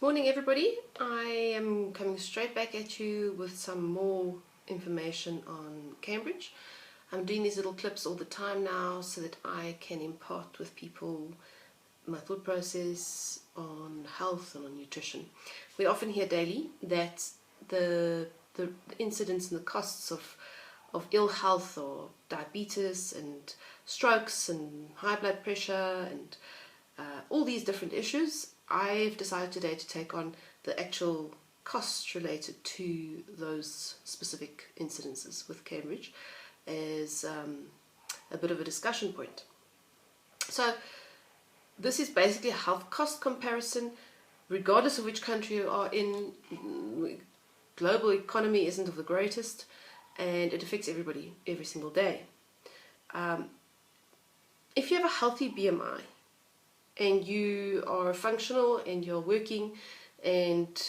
Morning everybody, I am coming straight back at you with some more information on Cambridge. I'm doing these little clips all the time now so that I can impart with people my thought process on health and on nutrition. We often hear daily that the incidence and the costs of ill health or diabetes and strokes and high blood pressure and all these different issues. I've decided today to take on the actual costs related to those specific incidences with Cambridge as a bit of a discussion point. So this is basically a health cost comparison regardless of which country you are in. Global economy isn't of the greatest and it affects everybody every single day. If you have a healthy BMI and you are functional and you're working and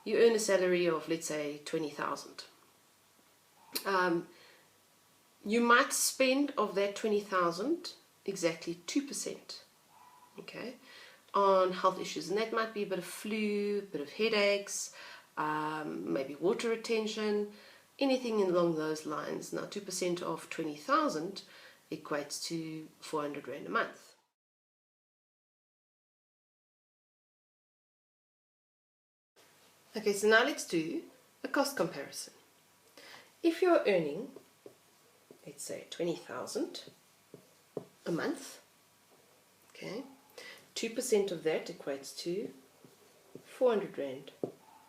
you earn a salary of, let's say, 20,000, you might spend of that 20,000 exactly 2%, okay, on health issues, and that might be a bit of flu, a bit of headaches, maybe water retention, anything along those lines. Now 2% of 20,000 equates to 400 Rand a month. Okay, so now let's do a cost comparison. If you're earning, let's say 20,000 a month, okay, 2% of that equates to 400 Rand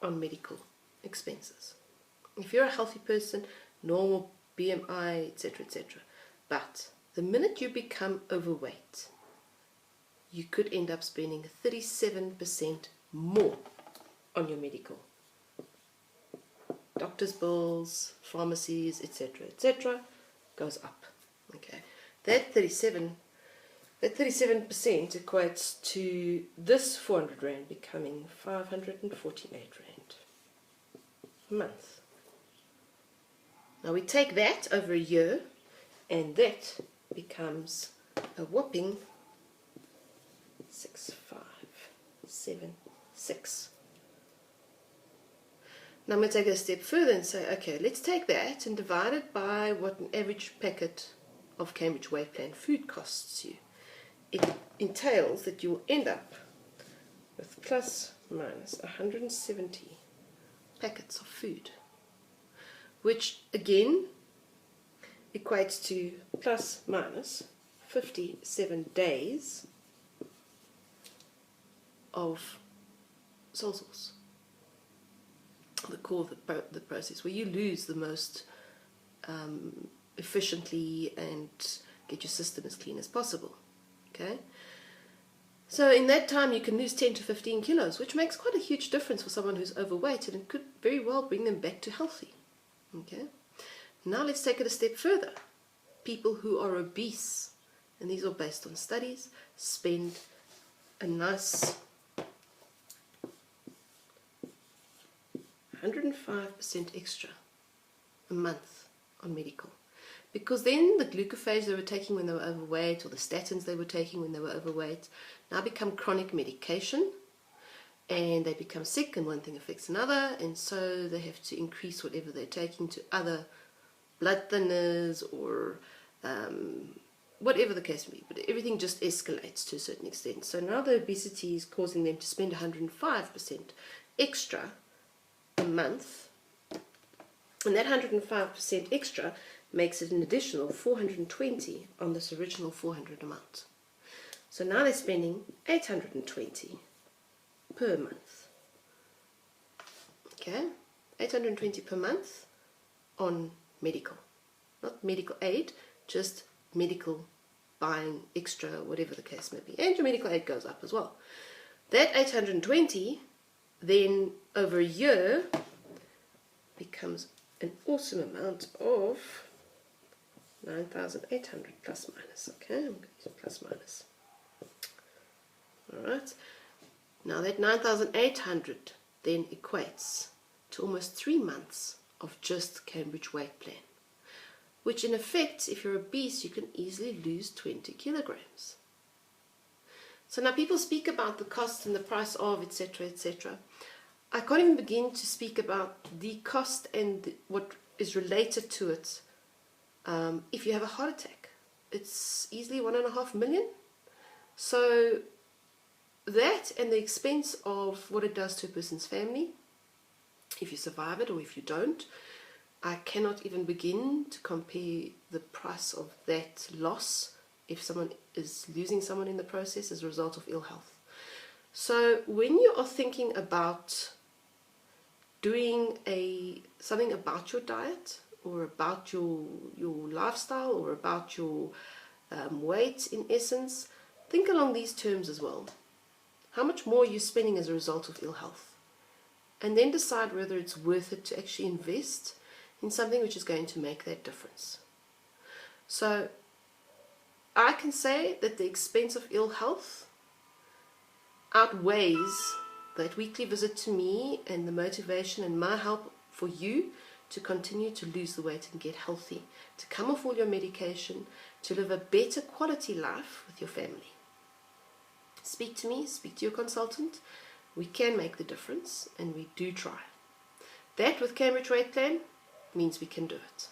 on medical expenses. If you're a healthy person, normal BMI, etc., etc. But the minute you become overweight, you could end up spending 37% more on your medical. Doctor's bills, pharmacies, etc., etc. goes up. Okay, that 37% equates to this 400 Rand becoming 548 Rand a month. Now we take that over a year and that becomes a whopping 6,576. Now I'm going to take it a step further and say, okay, let's take that and divide it by what an average packet of Cambridge Weight Plan food costs you. It entails that you will end up with plus minus 170 packets of food, which again equates to plus minus 57 days of sole source, the core of the process, where you lose the most efficiently and get your system as clean as possible. Okay, so in that time you can lose 10 to 15 kilos, which makes quite a huge difference for someone who's overweight, and it could very well bring them back to healthy. Okay, now let's take it a step further. People who are obese, and these are based on studies, spend a nice 105% extra a month on medical, because then the glucophage they were taking when they were overweight, or the statins they were taking when they were overweight, now become chronic medication, and they become sick, and one thing affects another, and so they have to increase whatever they're taking to other blood thinners or whatever the case may be, but everything just escalates to a certain extent. So now the obesity is causing them to spend 105% extra a month, and that 105% extra makes it an additional 420 on this original 400 amount. So now they're spending 820 per month. Okay, 820 per month on medical, not medical aid, just medical buying extra, whatever the case may be, and your medical aid goes up as well. That 820 then over a year becomes an awesome amount of 9,800 plus minus. Okay, I'm going to use plus minus. Alright, now that 9,800 then equates to almost 3 months of just Cambridge Weight Plan, which in effect, if you're obese, you can easily lose 20 kilograms. So now people speak about the cost and the price of, etc., etc. I can't even begin to speak about the cost and what is related to it. If you have a heart attack, it's easily 1.5 million. So that and the expense of what it does to a person's family, if you survive it or if you don't, I cannot even begin to compare the price of that loss if someone is losing someone in the process as a result of ill health. So when you are thinking about doing something about your diet or about your lifestyle or about your weight in essence, think along these terms as well. How much more are you spending as a result of ill health? And then decide whether it's worth it to actually invest in something which is going to make that difference. So I can say that the expense of ill health outweighs that weekly visit to me and the motivation and my help for you to continue to lose the weight and get healthy, to come off all your medication, to live a better quality life with your family. Speak to me, speak to your consultant. We can make the difference, and we do try. That with Cambridge Weight Plan means we can do it.